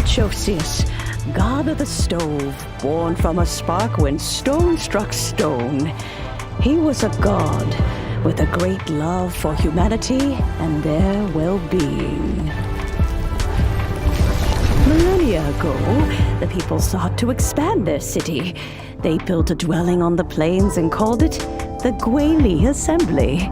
Chosius, god of the stove, born from a spark when stone struck stone. He was a god with a great love for humanity and their well-being. Millennia ago, the people sought to expand their city. They built a dwelling on the plains and called it the Gwali Assembly.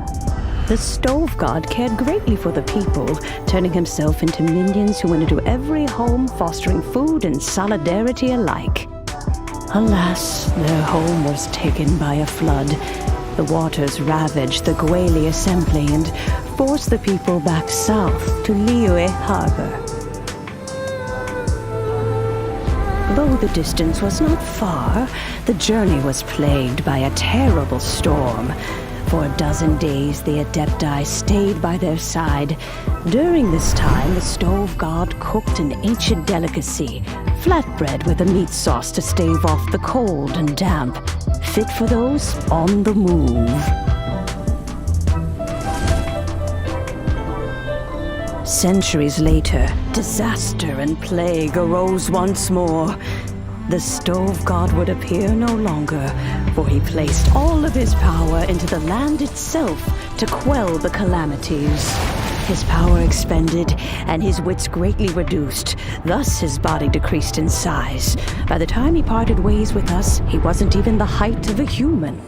The stove god cared greatly for the people, turning himself into minions who went into every home, fostering food and solidarity alike. Alas, their home was taken by a flood. The waters ravaged the Gwali Assembly and forced the people back south to Liyue Harbor. Though the distance was not far, the journey was plagued by a terrible storm. For a dozen days, the Adepti stayed by their side. During this time, the stove god cooked an ancient delicacy, flatbread with a meat sauce to stave off the cold and damp, fit for those on the move. Centuries later, disaster and plague arose once more. The stove god would appear no longer, for he placed all of his power into the land itself to quell the calamities. His power expended, and his wits greatly reduced. Thus his body decreased in size. By the time he parted ways with us, he wasn't even the height of a human.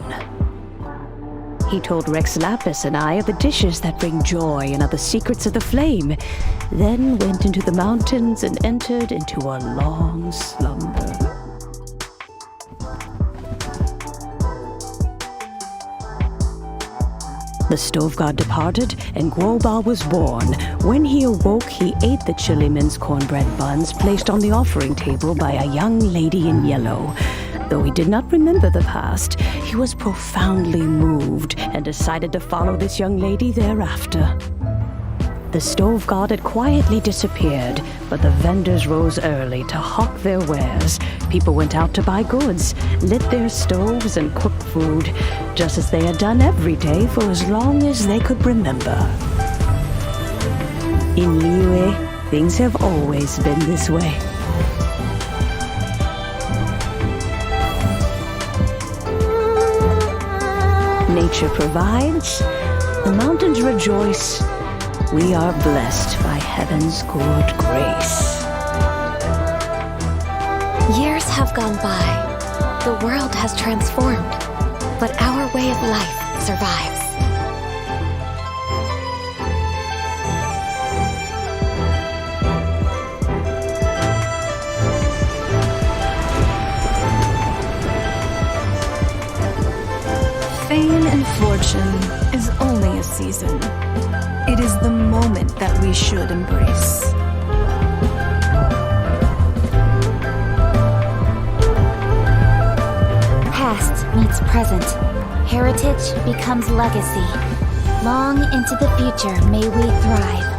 He told Rex Lapis and I of the dishes that bring joy and of the secrets of the flame, then went into the mountains and entered into a long slumber. The stove god departed, and Guoba was born. When he awoke, he ate the Chiliman's cornbread buns placed on the offering table by a young lady in yellow. Though he did not remember the past, he was profoundly moved and decided to follow this young lady thereafter. The stove god had quietly disappeared, but the vendors rose early to hawk their wares. People went out to buy goods, lit their stoves, and cooked food, just as they had done every day for as long as they could remember. In Liyue, things have always been this way. Nature provides, the mountains rejoice. We are blessed by heaven's good grace. Years have gone by. The world has transformed, but our way of life survives. Fame and fortune is only a season. It is the moment that we should embrace. Past meets present. Heritage becomes legacy. Long into the future may we thrive.